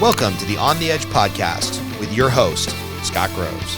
Welcome to the On the Edge podcast with your host, Scott Groves.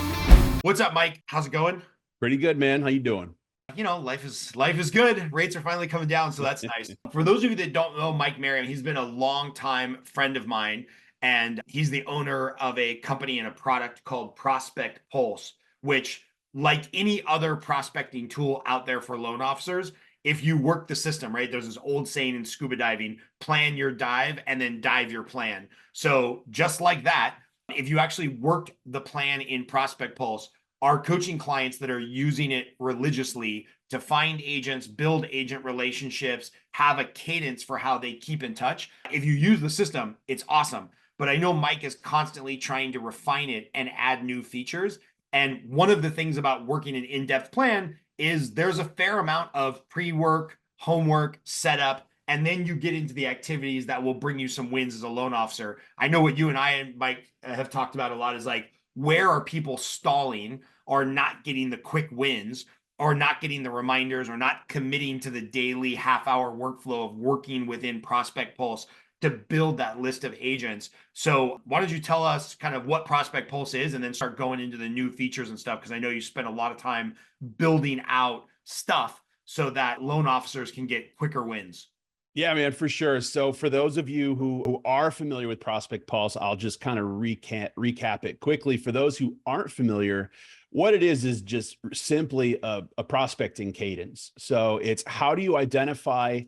What's up, Mike? How's it going? Pretty good, man. How you doing? You know, life is good. Rates are finally coming down, so that's nice. For those of you that don't know Mike Merriam, he's been a longtime friend of mine, and he's the owner of a company and a product called Prospect Pulse, which, like any other prospecting tool out there for loan officers, if you work the system, right? There's this old saying in scuba diving, plan your dive and then dive your plan. So just like that, if you actually worked the plan in Prospect Pulse, our coaching clients that are using it religiously to find agents, build agent relationships, have a cadence for how they keep in touch. If you use the system, it's awesome. But I know Mike is constantly trying to refine it and add new features. And one of the things about working an in-depth plan is there's a fair amount of pre-work, homework, setup, and then you get into the activities that will bring you some wins as a loan officer. I know what you and I and Mike have talked about a lot is like, where are people stalling or not getting the quick wins or not getting the reminders or not committing to the daily half-hour workflow of working within Prospect Pulse to build that list of agents. So why don't you tell us kind of what Prospect Pulse is and then start going into the new features and stuff? Because I know you spent a lot of time building out stuff so that loan officers can get quicker wins. Yeah, man, for sure. So for those of you who are familiar with Prospect Pulse, I'll just kind of recap it quickly. For those who aren't familiar, what it is just simply a prospecting cadence. So it's how do you identify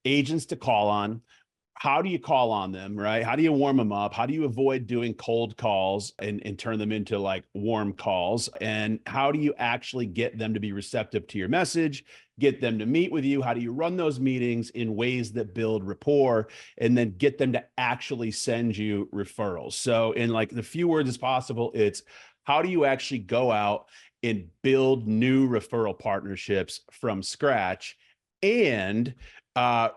agents to call on? How do you call on them, right? How do you warm them up? How do you avoid doing cold calls and turn them into like warm calls? And how do you actually get them to be receptive to your message, get them to meet with you? How do you run those meetings in ways that build rapport and then get them to actually send you referrals? So in like the few words as possible, it's how do you actually go out and build new referral partnerships from scratch and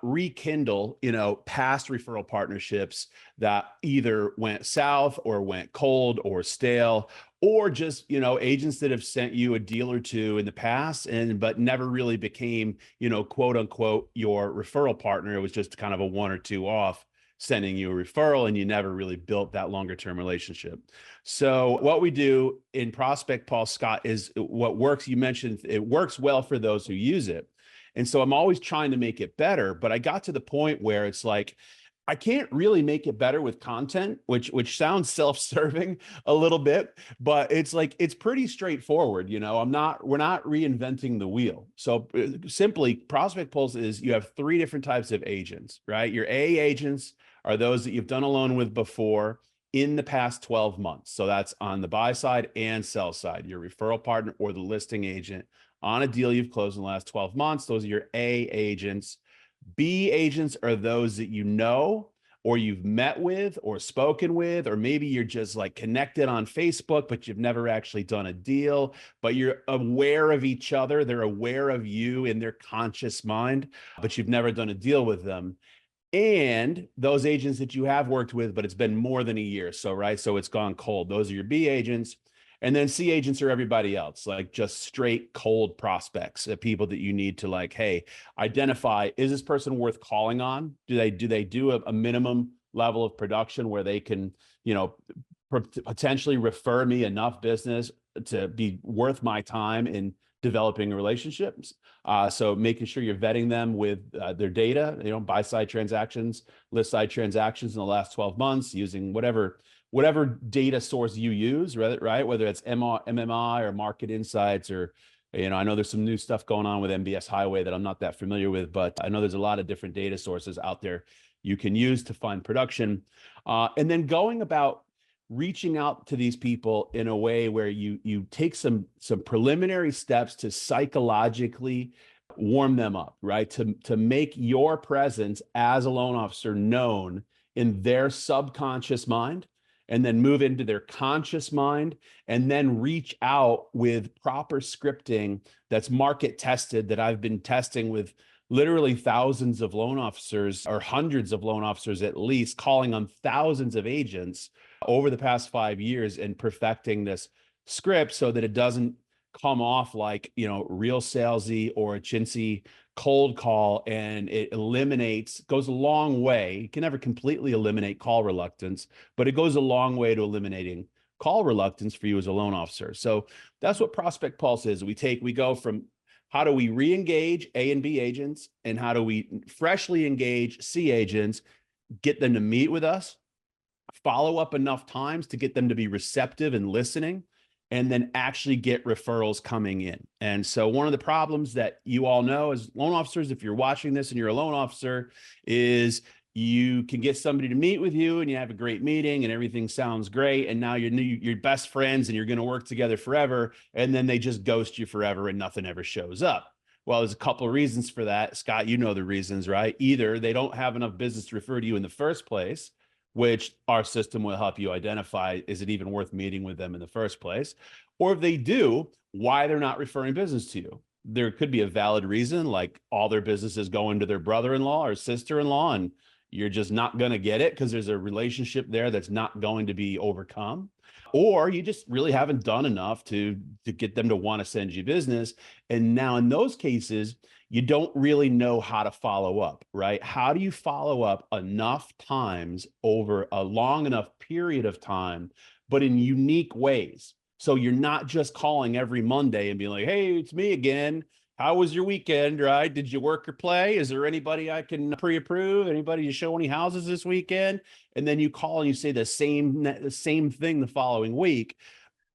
rekindle, past referral partnerships that either went south or went cold or stale, or just, agents that have sent you a deal or two in the past but never really became, quote unquote, your referral partner. It was just kind of a one or two off sending you a referral and you never really built that longer term relationship. So what we do in Prospect Pulse, Scott, is what works. You mentioned it works well for those who use it. And so I'm always trying to make it better, but I got to the point where it's like, I can't really make it better with content, which sounds self-serving a little bit, but it's like, it's pretty straightforward. We're not reinventing the wheel. So simply Prospect Pulse is, you have three different types of agents, right? Your A agents are those that you've done a loan with before in the past 12 months. So that's on the buy side and sell side, your referral partner or the listing agent on a deal you've closed in the last 12 months. Those are your A agents. B agents are those that you know, or you've met with or spoken with, or maybe you're just like connected on Facebook, but you've never actually done a deal, but you're aware of each other. They're aware of you in their conscious mind, but you've never done a deal with them. And those agents that you have worked with, but it's been more than a year. So, right. So it's gone cold. Those are your B agents. And then C agents are everybody else, like just straight cold prospects, people that you need to like, hey, identify, is this person worth calling on? Do they do a minimum level of production where they can, potentially refer me enough business to be worth my time in developing relationships? So making sure you're vetting them with their data, buy side transactions, list side transactions in the last 12 months using whatever data source you use, right? Whether it's MMI or Market Insights or, I know there's some new stuff going on with MBS Highway that I'm not that familiar with, but I know there's a lot of different data sources out there you can use to find production. And then going about reaching out to these people in a way where you take some preliminary steps to psychologically warm them up, right? To make your presence as a loan officer known in their subconscious mind, and then move into their conscious mind, and then reach out with proper scripting that's market tested, that I've been testing with literally thousands of loan officers, or hundreds of loan officers at least, calling on thousands of agents over the past 5 years and perfecting this script so that it doesn't come off like, real salesy or a chintzy cold call, and it goes a long way. You can never completely eliminate call reluctance, but it goes a long way to eliminating call reluctance for you as a loan officer. So that's what Prospect Pulse is. We go from how do we re-engage A and B agents, and how do we freshly engage C agents, get them to meet with us, follow up enough times to get them to be receptive and listening, and then actually get referrals coming in. And so one of the problems that you all know as loan officers, if you're watching this and you're a loan officer, is you can get somebody to meet with you and you have a great meeting and everything sounds great. And now you're best friends and you're going to work together forever. And then they just ghost you forever and nothing ever shows up. Well, there's a couple of reasons for that. Scott, you know the reasons, right? Either they don't have enough business to refer to you in the first place, which our system will help you identify, is it even worth meeting with them in the first place? Or if they do, why they're not referring business to you. There could be a valid reason, like all their business is going to their brother-in-law or sister-in-law, and you're just not going to get it because there's a relationship there that's not going to be overcome. Or you just really haven't done enough to get them to want to send you business. And now in those cases, you don't really know how to follow up, right? How do you follow up enough times over a long enough period of time, but in unique ways? So you're not just calling every Monday and being like, hey, it's me again. How was your weekend, right? Did you work or play? Is there anybody I can pre-approve? Anybody to show any houses this weekend? And then you call and you say the same thing the following week.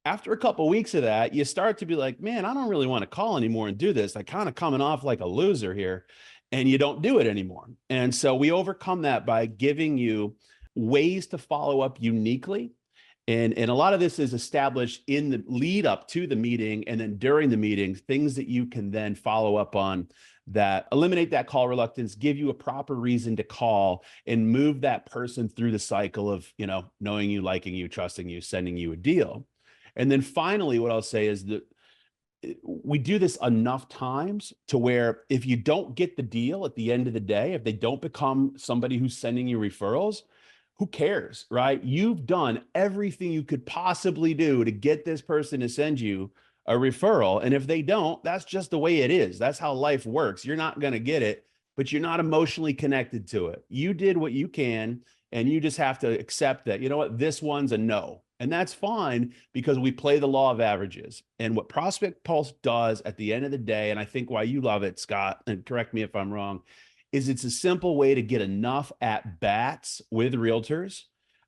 After a couple of weeks of that, you start to be like, man, I don't really want to call anymore and do this. I kind of coming off like a loser here, and you don't do it anymore. And so we overcome that by giving you ways to follow up uniquely. And a lot of this is established in the lead up to the meeting, and then during the meeting, things that you can then follow up on that eliminate that call reluctance, give you a proper reason to call, and move that person through the cycle of, knowing you, liking you, trusting you, sending you a deal. And then finally, what I'll say is that we do this enough times to where if you don't get the deal at the end of the day, if they don't become somebody who's sending you referrals, who cares, right? You've done everything you could possibly do to get this person to send you a referral. And if they don't, that's just the way it is. That's how life works. You're not going to get it, but you're not emotionally connected to it. You did what you can, and you just have to accept that, you know what, this one's a no. And that's fine, because we play the law of averages. And what Prospect Pulse does at the end of the day, and I think why you love it, Scott, and correct me if I'm wrong, is it's a simple way to get enough at bats with realtors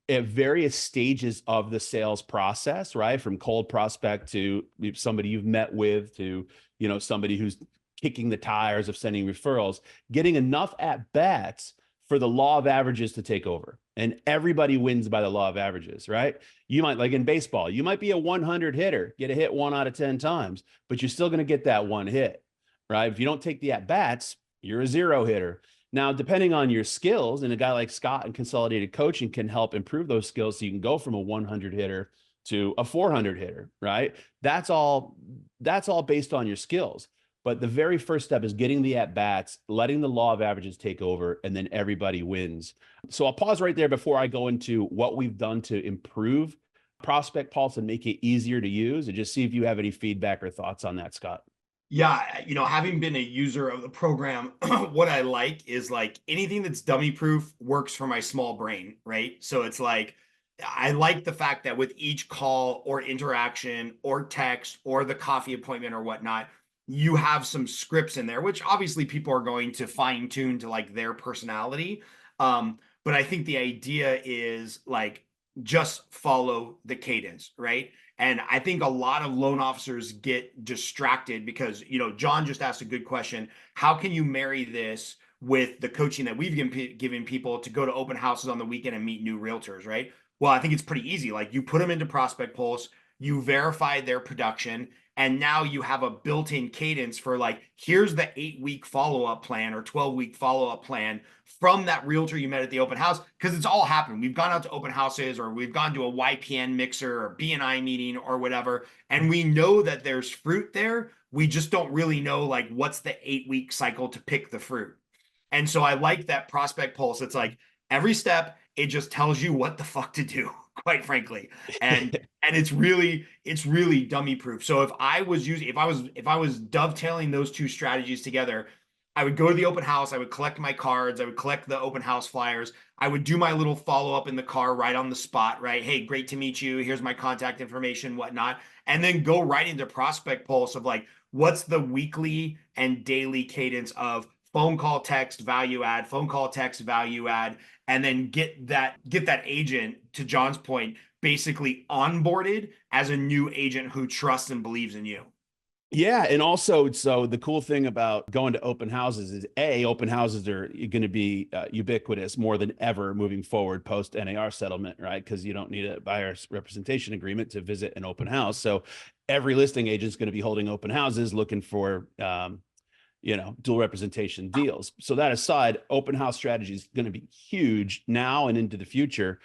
at various stages of the sales process, right? From cold prospect to somebody you've met with to, somebody who's kicking the tires of sending referrals, getting enough at bats for the law of averages to take over. And everybody wins by the law of averages, right? You might, like in baseball, you might be a 100 hitter, get a hit 1 out of 10 times, but you're still going to get that one hit, right? If you don't take the at bats, you're a 0 hitter. Now, depending on your skills, and a guy like Scott and Consolidated Coaching can help improve those skills so you can go from a 100 hitter to a 400 hitter, right? That's all based on your skills. But the very first step is getting the at-bats, letting the law of averages take over, and then everybody wins. So I'll pause right there before I go into what we've done to improve Prospect Pulse and make it easier to use, and just see if you have any feedback or thoughts on that, Scott. Yeah, having been a user of the program, what I like is like anything that's dummy proof works for my small brain, right? So it's like, I like the fact that with each call or interaction or text or the coffee appointment or whatnot, you have some scripts in there, which obviously people are going to fine tune to like their personality. But I think the idea is like, just follow the cadence, right? And I think a lot of loan officers get distracted because, John just asked a good question. How can you marry this with the coaching that we've given people to go to open houses on the weekend and meet new realtors, right? Well, I think it's pretty easy. Like, you put them into Prospect Pulse, you verify their production, and now you have a built-in cadence for like, here's the 8-week follow-up plan or 12-week follow-up plan from that realtor you met at the open house. Because it's all happened. We've gone out to open houses, or we've gone to a YPN mixer or BNI meeting or whatever. And we know that there's fruit there. We just don't really know like what's the 8-week cycle to pick the fruit. And so I like that Prospect Pulse. It's like every step, it just tells you what the fuck to do, quite frankly. And it's really dummy proof. So if I was dovetailing those two strategies together, I would go to the open house. I would collect my cards. I would collect the open house flyers. I would do my little follow-up in the car right on the spot, right? Hey, great to meet you. Here's my contact information, whatnot. And then go right into prospect pulse of like, what's the weekly and daily cadence of phone call, text, value add, phone call, text, value add, and then get that agent, to John's point, basically onboarded as a new agent who trusts and believes in you. Yeah. And also, so the cool thing about going to open houses is open houses are going to be ubiquitous more than ever moving forward post NAR settlement, right? Because you don't need a buyer's representation agreement to visit an open house. So every listing agent is going to be holding open houses looking for, dual representation deals. So that aside, open house strategy is going to be huge now and into the future.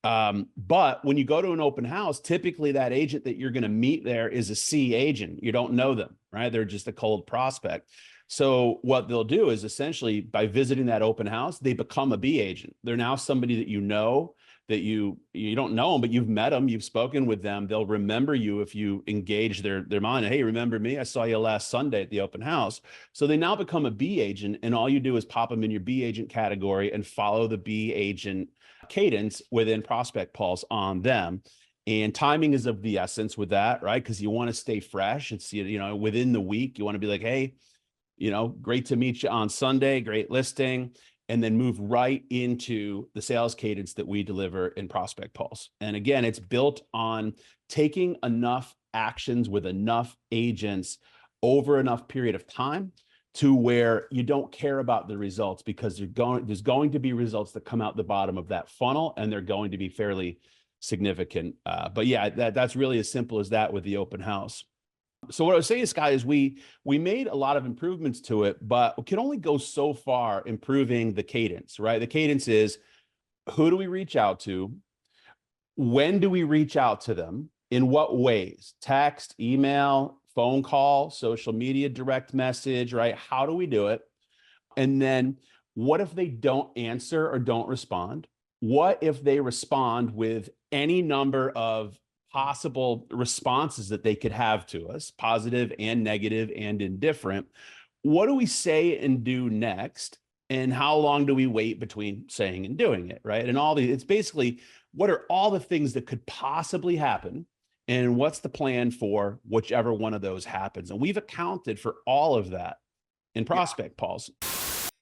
But when you go to an open house, typically that agent that you're going to meet there is a C agent. You don't know them, right? They're just a cold prospect. So what they'll do is essentially by visiting that open house, they become a B agent. They're now somebody that you know, that you don't know them, but you've met them, you've spoken with them. They'll remember you if you engage their mind. Hey, remember me? I saw you last Sunday at the open house. So they now become a B agent, and all you do is pop them in your B agent category and follow the B agent cadence within prospect pulse on them. And timing is of the essence with that, right? Because you want to stay fresh and see it, within the week. You want to be like, hey, great to meet you on Sunday, great listing, and then move right into the sales cadence that we deliver in prospect pulse. And again, it's built on taking enough actions with enough agents over enough period of time to where you don't care about the results, because there's going to be results that come out the bottom of that funnel, and they're going to be fairly significant. But yeah, that's really as simple as that with the open house. So what I was saying, Scott, is we made a lot of improvements to it, but we can only go so far improving the cadence, right? The cadence is, who do we reach out to? When do we reach out to them? In what ways? Text, email, phone call, social media, direct message, right? How do we do it? And then what if they don't answer or don't respond? What if they respond with any number of possible responses that they could have to us, positive and negative and indifferent? What do we say and do next? And how long do we wait between saying and doing it, right? And it's basically, what are all the things that could possibly happen? And what's the plan for whichever one of those happens? And we've accounted for all of that in prospect pulse.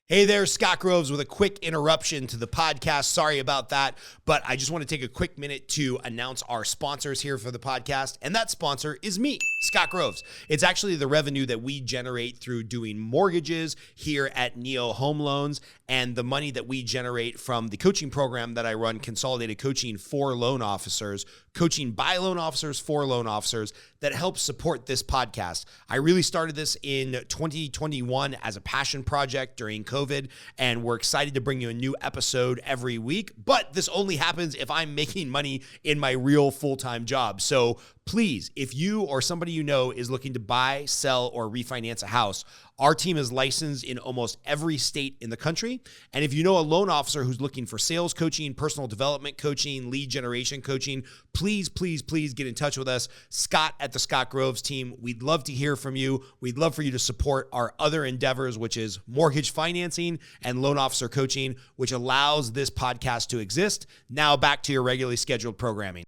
Hey there, Scott Groves with a quick interruption to the podcast. Sorry about that, but I just want to take a quick minute to announce our sponsors here for the podcast, and that sponsor is me, Scott Groves. It's actually the revenue that we generate through doing mortgages here at Neo Home Loans, and the money that we generate from the coaching program that I run, Consolidated Coaching for Loan Officers, coaching by loan officers for loan officers, that helps support this podcast. I really started this in 2021 as a passion project during COVID, and we're excited to bring you a new episode every week, but this only happens if I'm making money in my real full-time job. So please, if you or somebody you know is looking to buy, sell, or refinance a house, our team is licensed in almost every state in the country. And if you know a loan officer who's looking for sales coaching, personal development coaching, lead generation coaching, please, please, please get in touch with us, Scott at the Scott Groves team. We'd love to hear from you. We'd love for you to support our other endeavors, which is mortgage financing and loan officer coaching, which allows this podcast to exist. Now back to your regularly scheduled programming.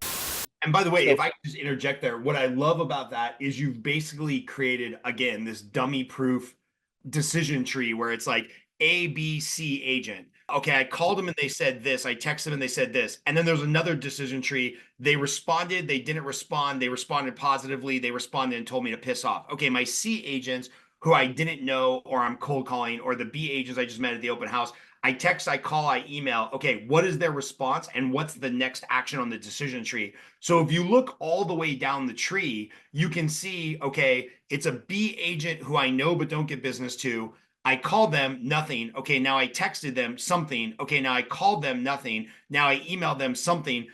And by the way, if I could just interject there, what I love about that is you've basically created, again, this dummy-proof decision tree where it's like A, B, C agent. Okay, I called them and they said this. I texted them and they said this. And then there's another decision tree. They responded. They didn't respond. They responded positively. They responded and told me to piss off. Okay, my C agents who I didn't know, or I'm cold calling, or the B agents I just met at the open house, I text, I call, I email. Okay, what is their response and what's the next action on the decision tree? So if you look all the way down the tree, you can see, okay, it's a B agent who I know but don't get business to. I called them, nothing. Okay, now I texted them something. Okay, now I called them, nothing. Now I emailed them something.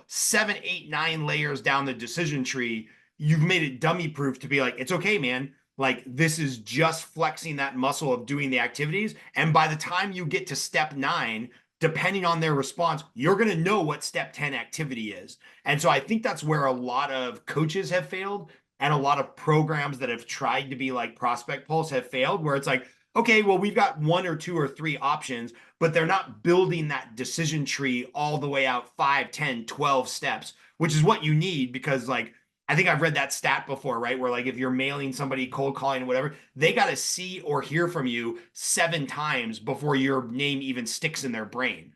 7, 8, 9 layers down the decision tree, you've made it dummy proof to be like, it's okay, man. Like, this is just flexing that muscle of doing the activities. And by the time you get to step 9, depending on their response, you're going to know what step 10 activity is. And so I think that's where a lot of coaches have failed, and a lot of programs that have tried to be like Prospect Pulse have failed, where it's like, okay, well, we've got 1 or 2 or 3 options, but they're not building that decision tree all the way out 5, 10, 12 steps, which is what you need. Because like, I think I've read that stat before, right? Where like, if you're mailing somebody, cold calling, whatever, they got to see or hear from you 7 times before your name even sticks in their brain.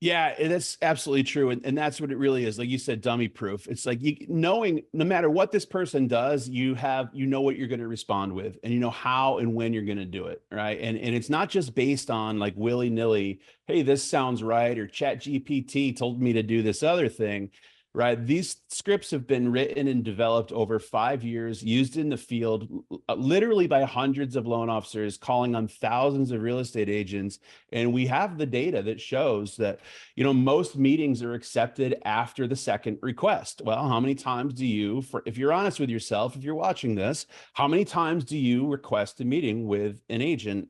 Yeah, that's absolutely true. And that's what it really is. Like you said, dummy proof. It's like knowing no matter what this person does, you know what you're going to respond with, and you know how and when you're going to do it. Right. And it's not just based on like willy-nilly, hey, this sounds right, or Chat GPT told me to do this other thing. Right. These scripts have been written and developed over 5 years, used in the field, literally by hundreds of loan officers, calling on thousands of real estate agents. And we have the data that shows that, most meetings are accepted after the second request. Well, how many times do you, if you're honest with yourself, if you're watching this, how many times do you request a meeting with an agent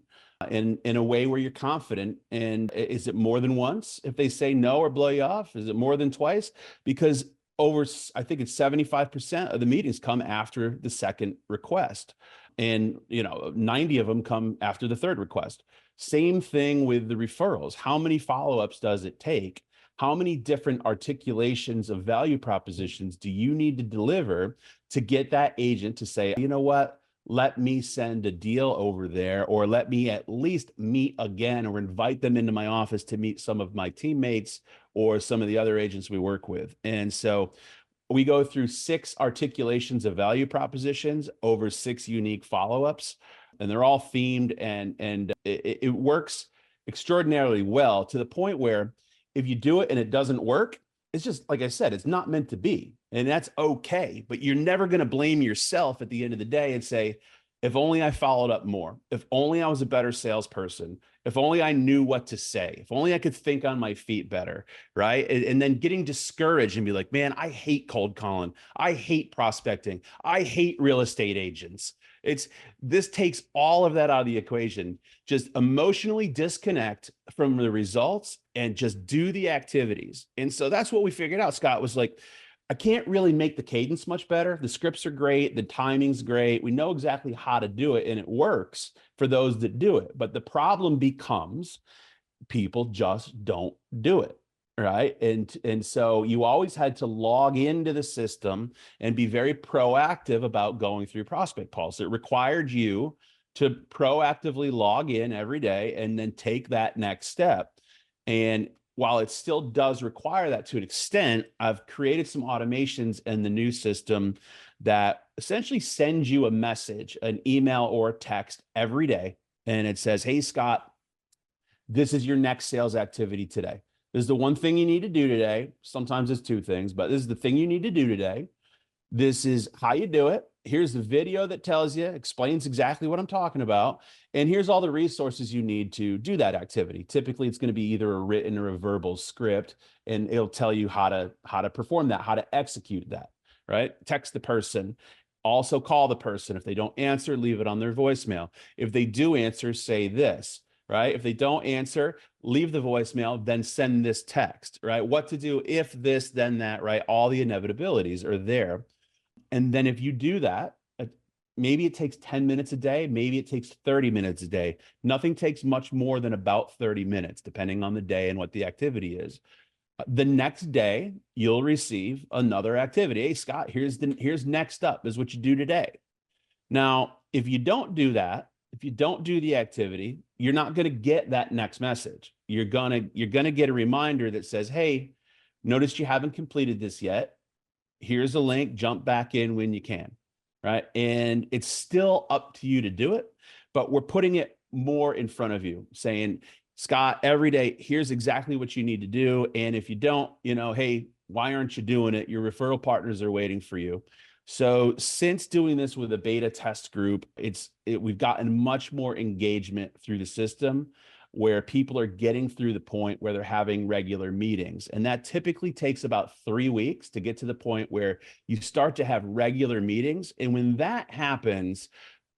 in a way where you're confident? And is it more than once? If they say no or blow you off, is it more than twice? Because I think it's 75% of the meetings come after the second request. And, 90 of them come after the third request. Same thing with the referrals. How many follow-ups does it take? How many different articulations of value propositions do you need to deliver to get that agent to say, you know what? Let me send a deal over there, or let me at least meet again, or invite them into my office to meet some of my teammates or some of the other agents we work with. And so we go through 6 articulations of value propositions over 6 unique follow-ups, and they're all themed, and it works extraordinarily well, to the point where if you do it and it doesn't work, it's just, like I said, it's not meant to be. And that's okay. But you're never going to blame yourself at the end of the day and say, if only I followed up more, if only I was a better salesperson, if only I knew what to say, if only I could think on my feet better, right? And then getting discouraged and be like, man, I hate cold calling. I hate prospecting. I hate real estate agents. This takes all of that out of the equation. Just emotionally disconnect from the results and just do the activities. And so that's what we figured out. Scott was like, I can't really make the cadence much better. The scripts are great. The timing's great. We know exactly how to do it, and it works for those that do it. But the problem becomes people just don't do it. Right. And so you always had to log into the system and be very proactive about going through prospect calls. It required you to proactively log in every day and then take that next step. And while it still does require that to an extent, I've created some automations in the new system that essentially sends you a message, an email or a text every day. And it says, hey, Scott, this is your next sales activity today. This is the one thing you need to do today. Sometimes it's 2 things, but this is the thing you need to do today. This is how you do it. Here's the video that tells you, explains exactly what I'm talking about. And here's all the resources you need to do that activity. Typically, it's going to be either a written or a verbal script, and it'll tell you how to perform that, how to execute that, right? Text the person. Also call the person. If they don't answer, leave it on their voicemail. If they do answer, say this. Right? If they don't answer, leave the voicemail, then send this text, right? What to do if this, then that, right? All the inevitabilities are there. And then if you do that, maybe it takes 10 minutes a day, maybe it takes 30 minutes a day. Nothing takes much more than about 30 minutes, depending on the day and what the activity is. The next day, you'll receive another activity. Hey, Scott, here's next up, is what you do today. Now, if you don't do that, if you don't do the activity, you're not going to get that next message. You're going to get a reminder that says, hey, notice you haven't completed this yet. Here's a link, jump back in when you can, right? And it's still up to you to do it, but we're putting it more in front of you, saying, Scott, every day, here's exactly what you need to do. And if you don't, hey, why aren't you doing it? Your referral partners are waiting for you. So since doing this with a beta test group, we've gotten much more engagement through the system, where people are getting through the point where they're having regular meetings. And that typically takes about 3 weeks to get to the point where you start to have regular meetings. And when that happens,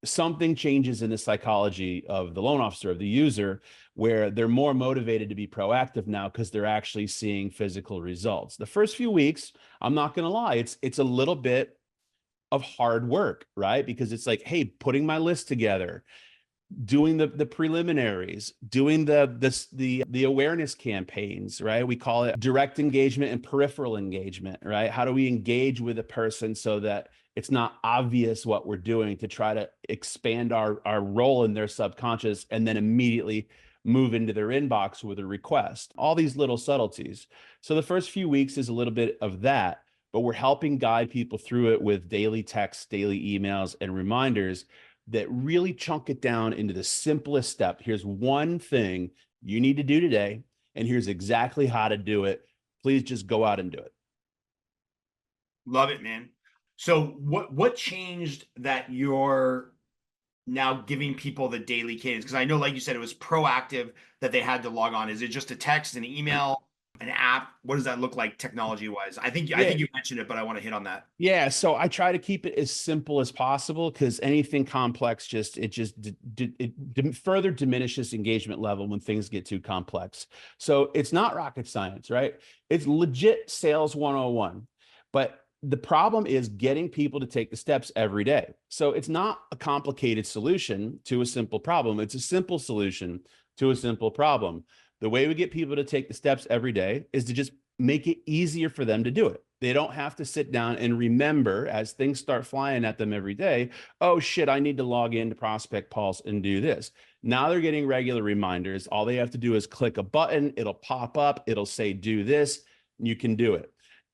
something changes in the psychology of the loan officer, of the user, where they're more motivated to be proactive now because they're actually seeing physical results. The first few weeks, I'm not going to lie, it's a little bit of hard work, right? Because it's like, hey, putting my list together, doing the preliminaries, doing the awareness campaigns, right? We call it direct engagement and peripheral engagement, right? How do we engage with a person so that it's not obvious what we're doing, to try to expand our role in their subconscious and then immediately move into their inbox with a request. All these little subtleties. So the first few weeks is a little bit of that, but we're helping guide people through it with daily texts, daily emails, and reminders that really chunk it down into the simplest step. Here's one thing you need to do today, and here's exactly how to do it. Please just go out and do it. Love it, man. So what changed that you're now giving people the daily cadence? Because I know, like you said, it was proactive that they had to log on. Is it just a text, an email, an app? What does that look like technology wise? I think you mentioned it, but I want to hit on that. Yeah, so I try to keep it as simple as possible, because anything complex further diminishes engagement level when things get too complex. So it's not rocket science, right? It's legit sales 101. But the problem is getting people to take the steps every day. So it's not a complicated solution to a simple problem. It's a simple solution to a simple problem. The way we get people to take the steps every day is to just make it easier for them to do it. They don't have to sit down and remember, as things start flying at them every day, oh shit, I need to log into Prospect Pulse and do this. Now they're getting regular reminders. All they have to do is click a button. It'll pop up. It'll say, do this. You can do it.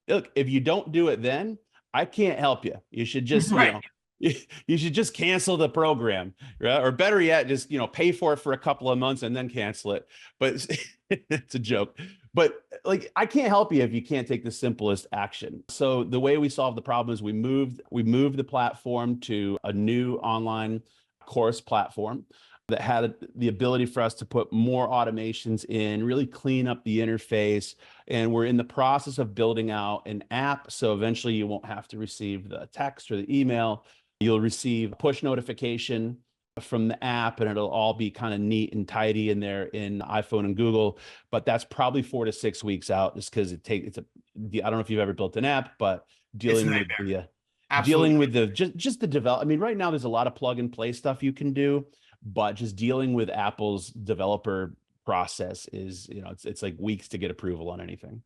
Look, if you don't do it, then I can't help you. You should just, Right. you should just cancel the program, right? Or better yet, just, pay for it for a couple of months and then cancel it. But it's a joke. But like, I can't help you if you can't take the simplest action. So the way we solved the problem is we moved the platform to a new online course platform that had the ability for us to put more automations in, really clean up the interface. And we're in the process of building out an app. So eventually you won't have to receive the text or the email. You'll receive a push notification from the app, and it'll all be kind of neat and tidy in there in iPhone and Google. But that's probably 4 to 6 weeks out, just because I don't know if you've ever built an app, but dealing with just the develop. I mean, right now there's a lot of plug and play stuff you can do, but just dealing with Apple's developer process is, it's like weeks to get approval on anything.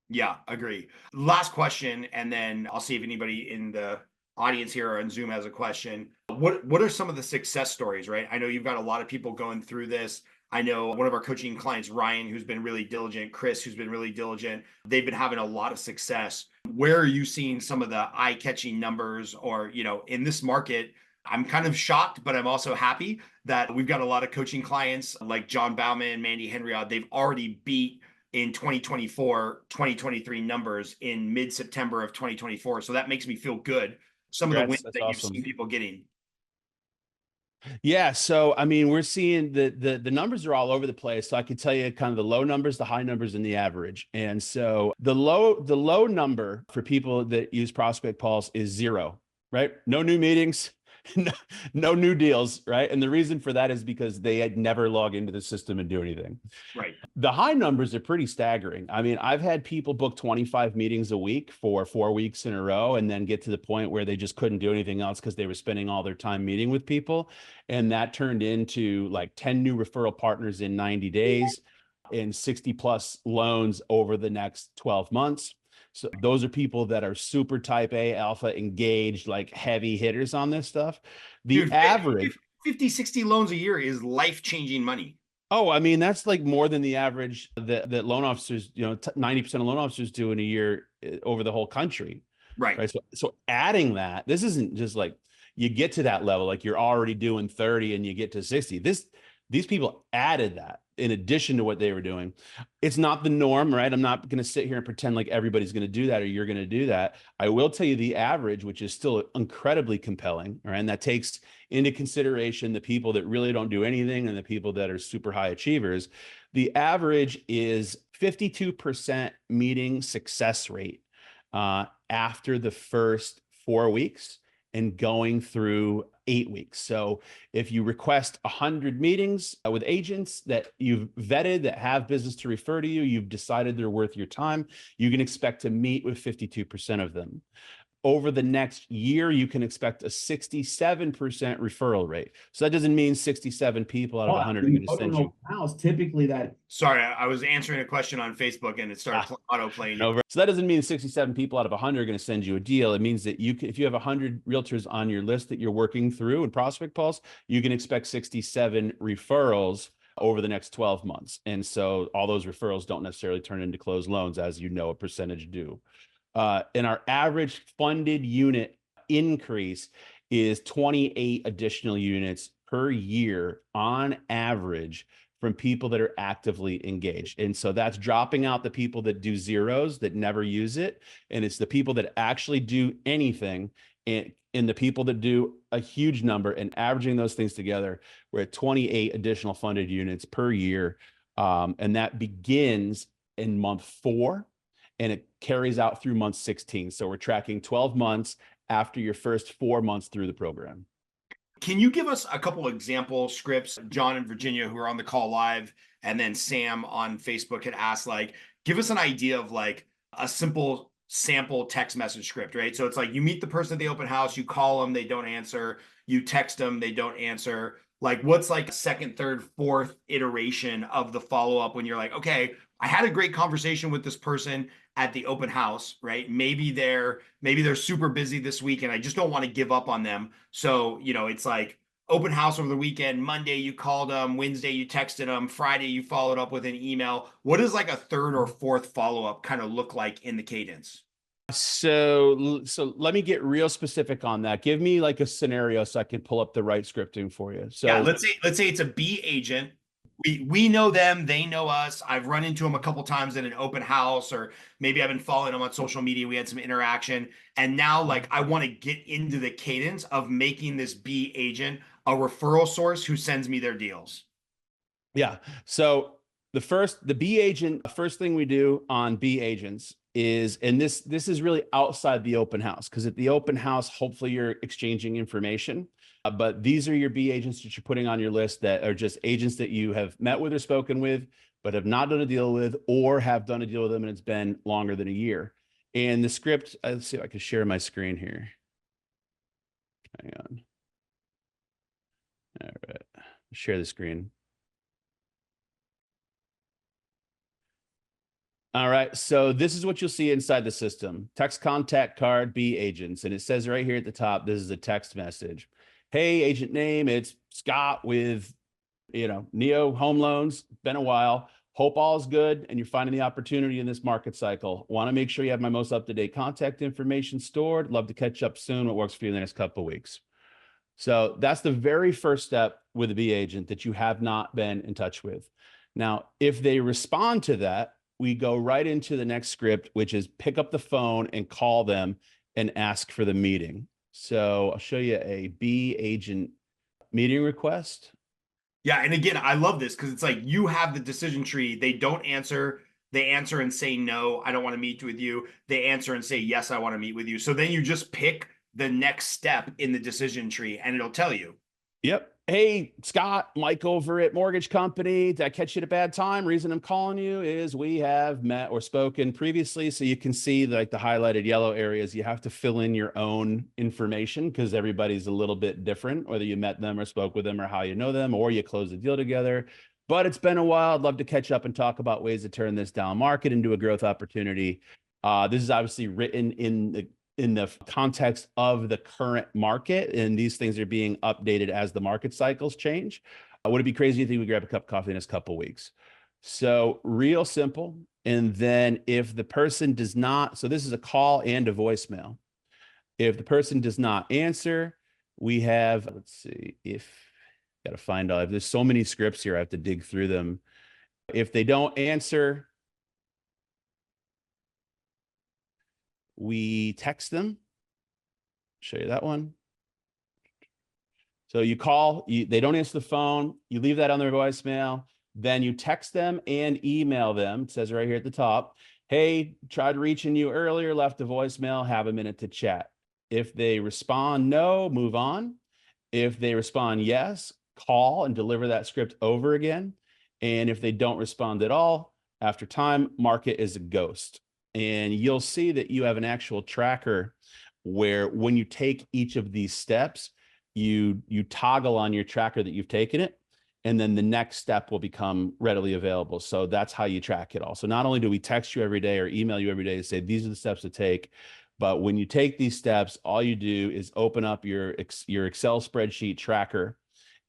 Yeah, agree. Last question, and then I'll see if anybody in the audience here or on Zoom has a question. What are some of the success stories, right? I know you've got a lot of people going through this. I know one of our coaching clients, Ryan, who's been really diligent, Chris, who's been really diligent. They've been having a lot of success. Where are you seeing some of the eye-catching numbers? Or, in this market, I'm kind of shocked, but I'm also happy that we've got a lot of coaching clients like John Bauman, Mandy Henriod. They've already beat in 2024, 2023 numbers in mid-September of 2024. So that makes me feel good. Some of the wins that you've seen people getting. Yeah. So, I mean, we're seeing the numbers are all over the place. So I can tell you kind of the low numbers, the high numbers, and the average. And so the low number for people that use Prospect Pulse is 0, right? No new meetings, no new deals, right? And the reason for that is because they had never log into the system and do anything. Right. The high numbers are pretty staggering. I mean, I've had people book 25 meetings a week for 4 weeks in a row, and then get to the point where they just couldn't do anything else because they were spending all their time meeting with people. And that turned into like 10 new referral partners in 90 days and 60 plus loans over the next 12 months. So those are people that are super type A, alpha, engaged, like heavy hitters on this stuff. The average 50, 60 loans a year is life-changing money. Oh, I mean, that's like more than the average that loan officers, 90% of loan officers do in a year over the whole country. Right. So adding that, this isn't just like you get to that level, like you're already doing 30 and you get to 60. These people added that in addition to what they were doing. It's not the norm, right? I'm not going to sit here and pretend like everybody's going to do that or you're going to do that. I will tell you the average, which is still incredibly compelling, right? And that takes into consideration the people that really don't do anything and the people that are super high achievers. The average is 52% meeting success rate after the first 4 weeks and going through 8 weeks. So if you request 100 meetings with agents that you've vetted, that have business to refer to you, you've decided they're worth your time, you can expect to meet with 52% of them. over the next year, you can expect a 67% referral rate. So that doesn't mean 67 people out of 100 are going to send you. House, typically that. Sorry, I was answering a question on Facebook and it started auto-playing. So that doesn't mean 67 people out of 100 are going to send you a deal. It means that if you have 100 realtors on your list that you're working through in Prospect Pulse, you can expect 67 referrals over the next 12 months. And so all those referrals don't necessarily turn into closed loans, as you know, a percentage do. And our average funded unit increase is 28 additional units per year on average from people that are actively engaged. And so that's dropping out the people that do zeros, that never use it. And it's the people that actually do anything, and the people that do a huge number, and averaging those things together, we're at 28 additional funded units per year. And that begins in month 4. And it carries out through month 16. So we're tracking 12 months after your first 4 months through the program. Can you give us a couple example scripts? John and Virginia, who are on the call live, and then Sam on Facebook had asked, like, give us an idea of like a simple sample text message script, right? So it's like you meet the person at the open house, you call them, they don't answer, you text them, they don't answer. Like, what's like a second, third, fourth iteration of the follow-up when you're like, okay, I had a great conversation with this person at the open house, right? Maybe they're super busy this week and I just don't want to give up on them. So, it's like open house over the weekend. Monday, you called them. Wednesday, you texted them. Friday, you followed up with an email. What does like a third or fourth follow-up kind of look like in the cadence? So let me get real specific on that. Give me like a scenario so I can pull up the right scripting for you. So yeah, let's say it's a B agent. We know them, they know us. I've run into them a couple times at an open house, or maybe I've been following them on social media. We had some interaction. And now like I want to get into the cadence of making this B agent a referral source who sends me their deals. Yeah. So the B agent, first thing we do on B agents is, and this is really outside the open house, because at the open house, hopefully you're exchanging information. But these are your B agents that you're putting on your list that are just agents that you have met with or spoken with, but have not done a deal with, or have done a deal with them and it's been longer than a year. And the script, let's see if I can share my screen here. Hang on. All right. Share the screen. All right, so this is what you'll see inside the system. Text contact card, B agents. And it says right here at the top, this is a text message. Hey, agent name, it's Scott with, Neo Home Loans. Been a while. Hope all's good and you're finding the opportunity in this market cycle. Want to make sure you have my most up-to-date contact information stored. Love to catch up soon. What works for you in the next couple of weeks. So that's the very first step with a B agent that you have not been in touch with. Now, if they respond to that, we go right into the next script, which is pick up the phone and call them and ask for the meeting. So I'll show you a B agent meeting request. Yeah. And again, I love this because it's like you have the decision tree. They don't answer. They answer and say, no, I don't want to meet with you. They answer and say, yes, I want to meet with you. So then you just pick the next step in the decision tree and it'll tell you. Yep. Hey, Scott, Mike over at Mortgage Company. Did I catch you at a bad time? Reason I'm calling you is we have met or spoken previously. So you can see like the highlighted yellow areas. You have to fill in your own information because everybody's a little bit different, whether you met them or spoke with them or how you know them, or you closed the deal together. But it's been a while. I'd love to catch up and talk about ways to turn this down market into a growth opportunity. This is obviously written in the context of the current market, and these things are being updated as the market cycles change. Would it be crazy if we grab a cup of coffee in this couple of weeks? So real simple. And then if the person does not, so this is a call and a voicemail. If the person does not answer, we have, let's see, got to find out, there's so many scripts here, I have to dig through them. If they don't answer, we text them. Show you that one. So you call, they don't answer the phone, you leave that on their voicemail, then you text them and email them. It says right here at the top, hey, tried reaching you earlier, left a voicemail, have a minute to chat. If they respond no, move on. If they respond yes, call and deliver that script over again. And if they don't respond at all, after time, mark it as a ghost. And you'll see that you have an actual tracker where when you take each of these steps, you toggle on your tracker that you've taken it, and then the next step will become readily available. So that's how you track it all. So not only do we text you every day or email you every day to say these are the steps to take, but when you take these steps, all you do is open up your Excel spreadsheet tracker,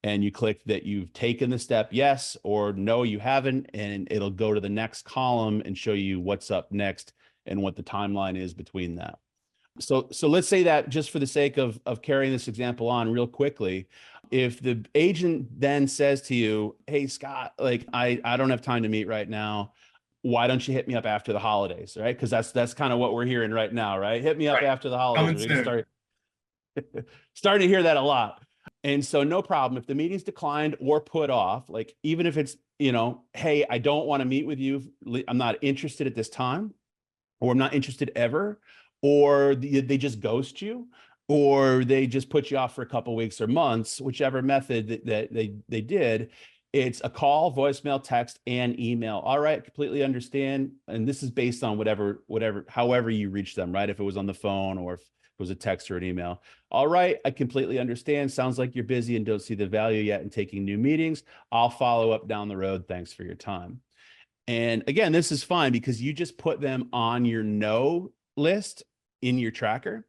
and you click that you've taken the step yes or no, you haven't, and it'll go to the next column and show you what's up next and what the timeline is between that. So let's say that, just for the sake of carrying this example on real quickly, if the agent then says to you, hey, Scott, like I don't have time to meet right now. Why don't you hit me up after the holidays? Right. Because that's kind of what we're hearing right now, right? Hit me up Right. after the holidays. Coming We're gonna soon. starting to hear that a lot. And so no problem. If the meeting's declined or put off, like even if it's, hey, I don't want to meet with you, I'm not interested at this time, or I'm not interested ever, or they just ghost you, or they just put you off for a couple of weeks or months, whichever method that they did, it's a call, voicemail, text, and email. All right, completely understand. And this is based on however you reach them, right? If it was on the phone or if it was a text or an email. All right, I completely understand. Sounds like you're busy and don't see the value yet in taking new meetings. I'll follow up down the road. Thanks for your time. And again, this is fine because you just put them on your no list in your tracker.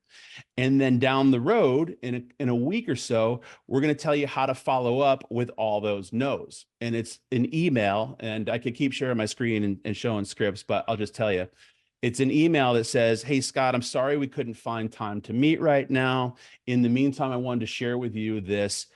And then down the road, in a week or so, we're going to tell you how to follow up with all those no's. And it's an email. And I could keep sharing my screen and showing scripts, but I'll just tell you, it's an email that says, hey, Scott, I'm sorry we couldn't find time to meet right now. In the meantime, I wanted to share with you this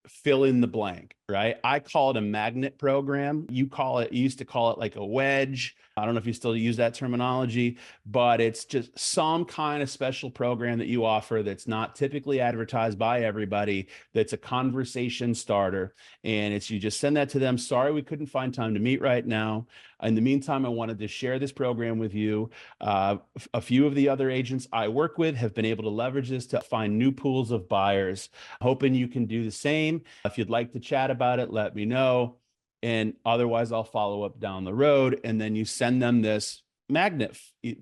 fill in the blank, right? I call it a magnet program. You used to call it like a wedge. I don't know if you still use that terminology, but it's just some kind of special program that you offer that's not typically advertised by everybody, that's a conversation starter. And it's, you just send that to them. Sorry, we couldn't find time to meet right now. In the meantime, I wanted to share this program with you. A few of the other agents I work with have been able to leverage this to find new pools of buyers. Hoping you can do the same. If you'd like to chat about it, let me know. And otherwise, I'll follow up down the road. And then you send them this magnet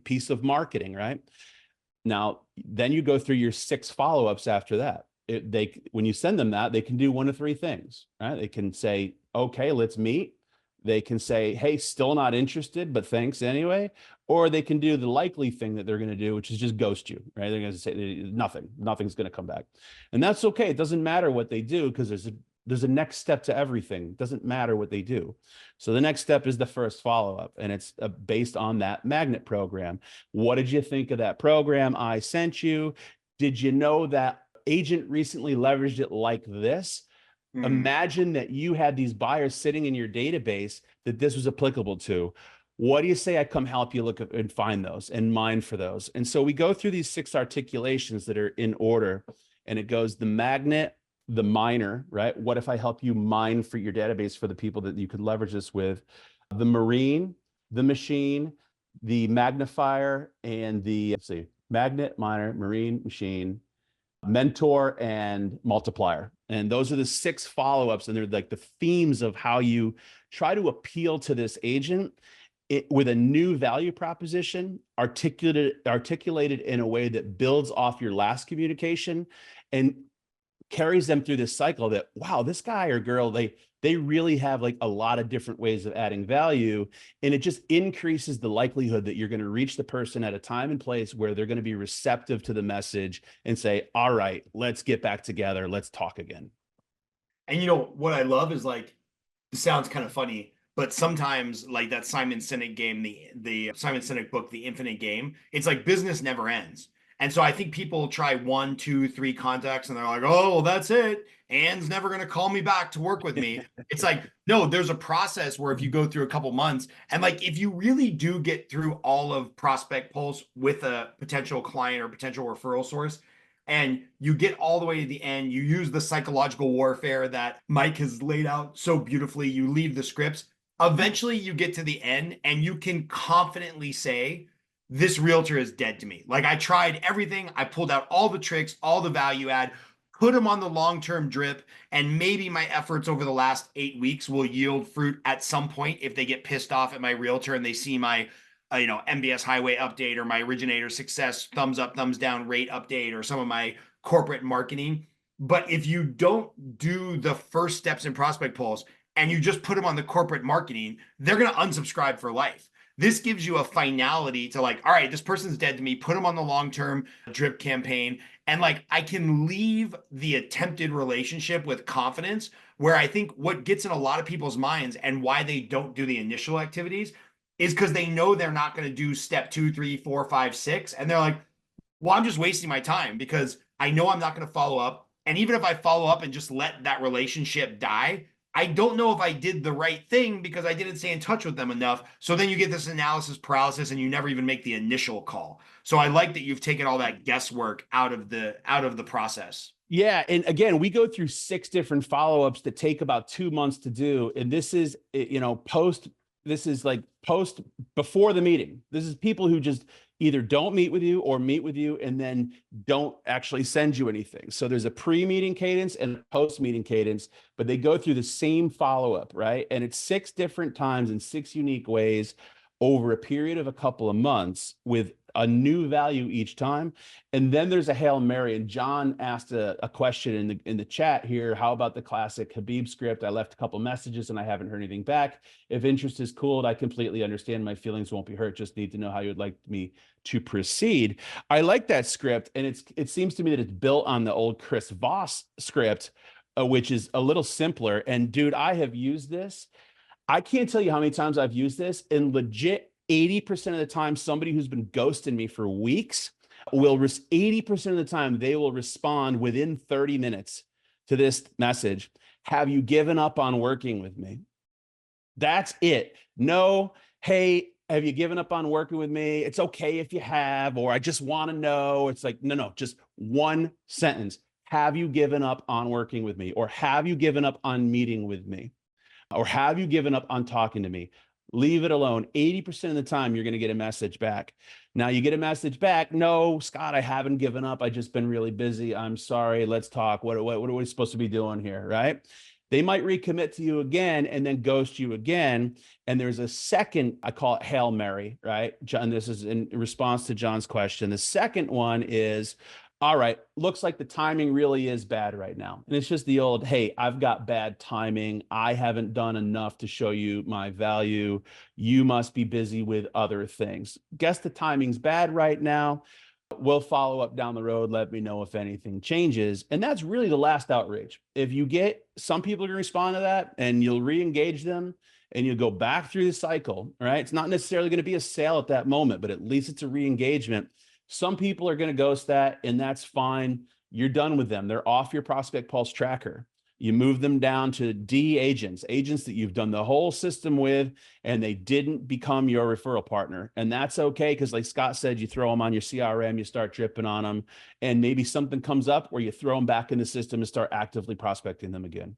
piece of marketing, right? Now, then you go through your 6 follow-ups after that. When you send them that, they can do one of 3 things, right? They can say, okay, let's meet. They can say, hey, still not interested, but thanks anyway. Or they can do the likely thing that they're going to do, which is just ghost you, right? They're going to say nothing's going to come back. And that's okay. It doesn't matter what they do, because there's a next step to everything. It doesn't matter what they do. So the next step is the first follow-up, and it's based on that magnet program. What did you think of that program I sent you? Did you know that agent recently leveraged it like this? Imagine that you had these buyers sitting in your database that this was applicable to. What do you say I come help you look at and find those and mine for those? And so we go through these 6 articulations that are in order, and it goes the magnet, the miner, right? What if I help you mine for your database for the people that you could leverage this with? The marine, the machine, the magnifier, and the, magnet, miner, marine, machine, mentor, and multiplier. And those are the 6 follow-ups, and they're like the themes of how you try to appeal to this agent with a new value proposition, articulated in a way that builds off your last communication and carries them through this cycle that, wow, this guy or girl, they really have like a lot of different ways of adding value. And it just increases the likelihood that you're going to reach the person at a time and place where they're going to be receptive to the message and say, all right, let's get back together. Let's talk again. And what I love is, like, this sounds kind of funny, but sometimes, like that Simon Sinek game, the Simon Sinek book, The Infinite Game, it's like business never ends. And so I think people try 1, 2, 3 contacts and they're like, oh, well, that's it. Anne's never going to call me back to work with me. It's like, no, there's a process where if you go through a couple months, and like, if you really do get through all of prospect pulse with a potential client or potential referral source, and you get all the way to the end, you use the psychological warfare that Mike has laid out so beautifully, you leave the scripts, eventually you get to the end and you can confidently say, this realtor is dead to me. Like, I tried everything. I pulled out all the tricks, all the value add, put them on the long-term drip, and maybe my efforts over the last 8 weeks will yield fruit at some point if they get pissed off at my realtor and they see my MBS highway update or my originator success thumbs up, thumbs down rate update or some of my corporate marketing. But if you don't do the first steps in prospect polls and you just put them on the corporate marketing, they're going to unsubscribe for life. This gives you a finality to like, all right, this person's dead to me, put them on the long-term drip campaign. And like, I can leave the attempted relationship with confidence, where I think what gets in a lot of people's minds and why they don't do the initial activities is because they know they're not going to do step 2, 3, 4, 5, 6. And they're like, well, I'm just wasting my time because I know I'm not going to follow up. And even if I follow up and just let that relationship die, I don't know if I did the right thing because I didn't stay in touch with them enough. So then you get this analysis paralysis and you never even make the initial call. So I like that you've taken all that guesswork out of the process. Yeah. And again, we go through 6 different follow-ups that take about 2 months to do. And this is, this is like post before the meeting. This is people who just either don't meet with you or meet with you and then don't actually send you anything. So there's a pre-meeting cadence and a post-meeting cadence, but they go through the same follow-up, right? And it's 6 different times in 6 unique ways over a period of a couple of months with a new value each time. And then there's a Hail Mary. And John asked a question in the chat here. How about the classic Habib script? I left a couple messages and I haven't heard anything back. If interest is cooled, I completely understand. My feelings won't be hurt. Just need to know how you'd like me to proceed. I like that script. And it seems to me that it's built on the old Chris Voss script, which is a little simpler. And dude, I have used this. I can't tell you how many times I've used this, and legit 80% of the time, somebody who's been ghosting me for weeks will 80% of the time, they will respond within 30 minutes to this message. Have you given up on working with me? That's it. No, hey, have you given up on working with me? It's okay if you have, or I just want to know. It's like, no, just one sentence. Have you given up on working with me? Or have you given up on meeting with me? Or have you given up on talking to me? Leave it alone. 80% of the time, you're going to get a message back. Now you get a message back. No, Scott, I haven't given up. I've just been really busy. I'm sorry. Let's talk. What are we supposed to be doing here? Right? They might recommit to you again and then ghost you again. And there's a second, I call it Hail Mary, right? John, this is in response to John's question. The second one is, all right, looks like the timing really is bad right now. And it's just the old, hey, I've got bad timing. I haven't done enough to show you my value. You must be busy with other things. Guess the timing's bad right now. We'll follow up down the road. Let me know if anything changes. And that's really the last outreach. If you get some people to respond to that and you'll re-engage them and you'll go back through the cycle, right? It's not necessarily going to be a sale at that moment, but at least it's a re-engagement. Some people are going to ghost that, and that's fine. You're done with them. They're off your Prospect Pulse tracker. You move them down to D agents that you've done the whole system with, and they didn't become your referral partner. And that's okay, because like Scott said, you throw them on your CRM, you start dripping on them, and maybe something comes up where you throw them back in the system and start actively prospecting them again.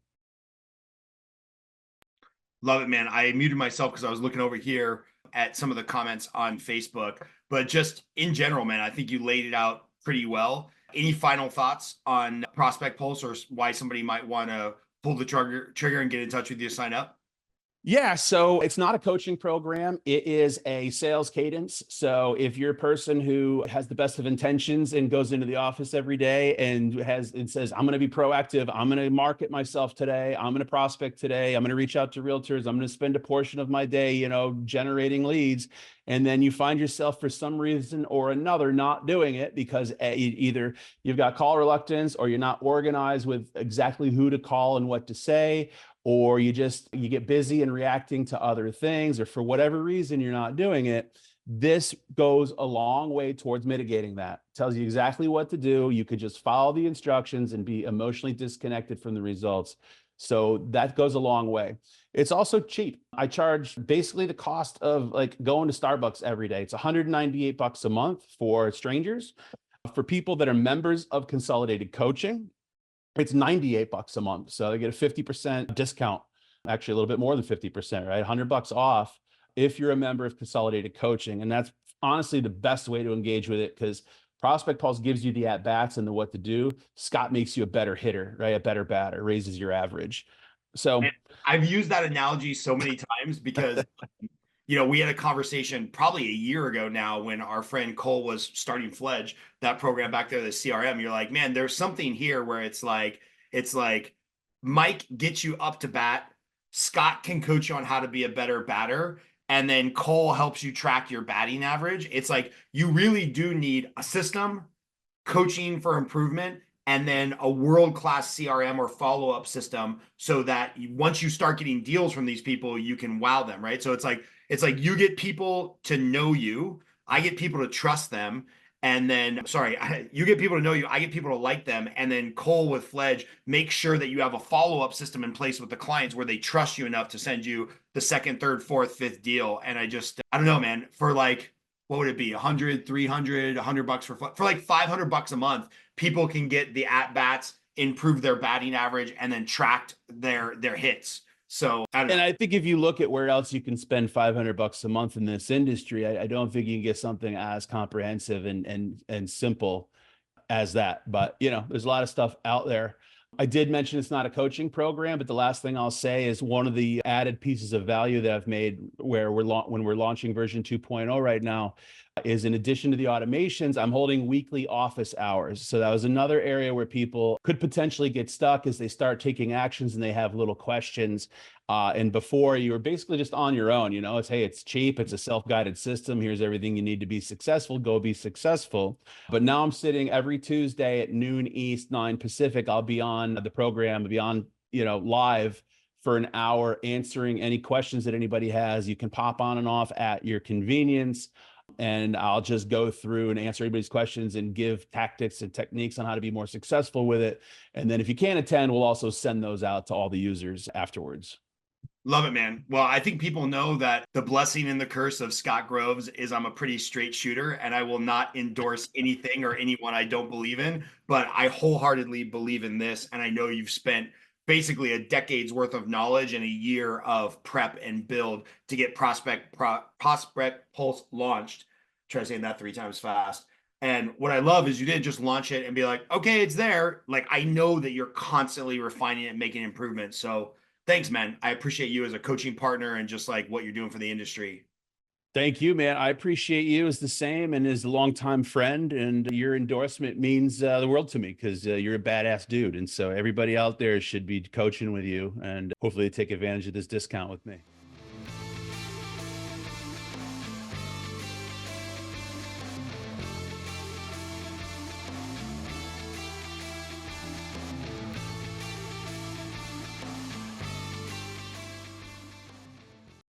Love it, man. I muted myself because I was looking over here at some of the comments on Facebook, but just in general, man, I think you laid it out pretty well. Any final thoughts on Prospect Pulse or why somebody might want to pull the trigger and get in touch with you to sign up? Yeah, so it's not a coaching program. It is a sales cadence. So if you're a person who has the best of intentions and goes into the office every day and says, I'm going to be proactive, I'm going to market myself today, I'm going to prospect today, I'm going to reach out to realtors, I'm going to spend a portion of my day, generating leads. And then you find yourself for some reason or another not doing it because either you've got call reluctance or you're not organized with exactly who to call and what to say, or you get busy and reacting to other things, or for whatever reason, you're not doing it. This goes a long way towards mitigating that. Tells you exactly what to do. You could just follow the instructions and be emotionally disconnected from the results. So that goes a long way. It's also cheap. I charge basically the cost of like going to Starbucks every day. It's $198 a month for strangers. For people that are members of Consolidated Coaching, it's $98 a month. So they get a 50% discount, actually a little bit more than 50%, right? $100 off if you're a member of Consolidated Coaching. And that's honestly the best way to engage with it, because Prospect Pulse gives you the at-bats and the what to do. Scott makes you a better hitter, right? A better batter, raises your average. So I've used that analogy so many times because we had a conversation probably a year ago now when our friend Cole was starting Fledge, that program back there, the CRM. You're like, man, there's something here where it's like Mike gets you up to bat. Scott can coach you on how to be a better batter. And then Cole helps you track your batting average. It's like you really do need a system, coaching for improvement, and then a world-class CRM or follow-up system so that once you start getting deals from these people, you can wow them, right? So it's like you get people to know you, I get people to trust them, and then you get people to know you, I get people to like them, and then Cole with Fledge make sure that you have a follow-up system in place with the clients where they trust you enough to send you the second, third, fourth, fifth deal. And I don't know, man, for like, what would it be? 100, 300, $100 for like $500 a month, people can get the at bats, improve their batting average, and then track their hits. So I don't know. And I think if you look at where else you can spend $500 a month in this industry, I don't think you can get something as comprehensive and simple as that. But there's a lot of stuff out there. I did mention it's not a coaching program, but the last thing I'll say is one of the added pieces of value that I've made when we're launching version 2.0 right now is, in addition to the automations, I'm holding weekly office hours. So that was another area where people could potentially get stuck as they start taking actions and they have little questions. And before, you were basically just on your own. It's cheap. It's a self-guided system. Here's everything you need to be successful. Go be successful. But now I'm sitting every Tuesday at noon East, 9 Pacific. I'll be on the program, I'll be on, live for an hour answering any questions that anybody has. You can pop on and off at your convenience. And I'll just go through and answer everybody's questions and give tactics and techniques on how to be more successful with it. And then if you can't attend, we'll also send those out to all the users afterwards. Love it, man. Well, I think people know that the blessing and the curse of Scott Groves is I'm a pretty straight shooter and I will not endorse anything or anyone I don't believe in, but I wholeheartedly believe in this. And I know you've spent basically a decade's worth of knowledge and a year of prep and build to get Prospect Pulse launched. Try saying that 3 times fast. And what I love is you didn't just launch it and be like, okay, it's there. Like, I know that you're constantly refining it and making improvements. So thanks, man. I appreciate you as a coaching partner and just like what you're doing for the industry. Thank you, man. I appreciate you as the same and as a longtime friend. And your endorsement means the world to me because you're a badass dude. And so everybody out there should be coaching with you and hopefully take advantage of this discount with me.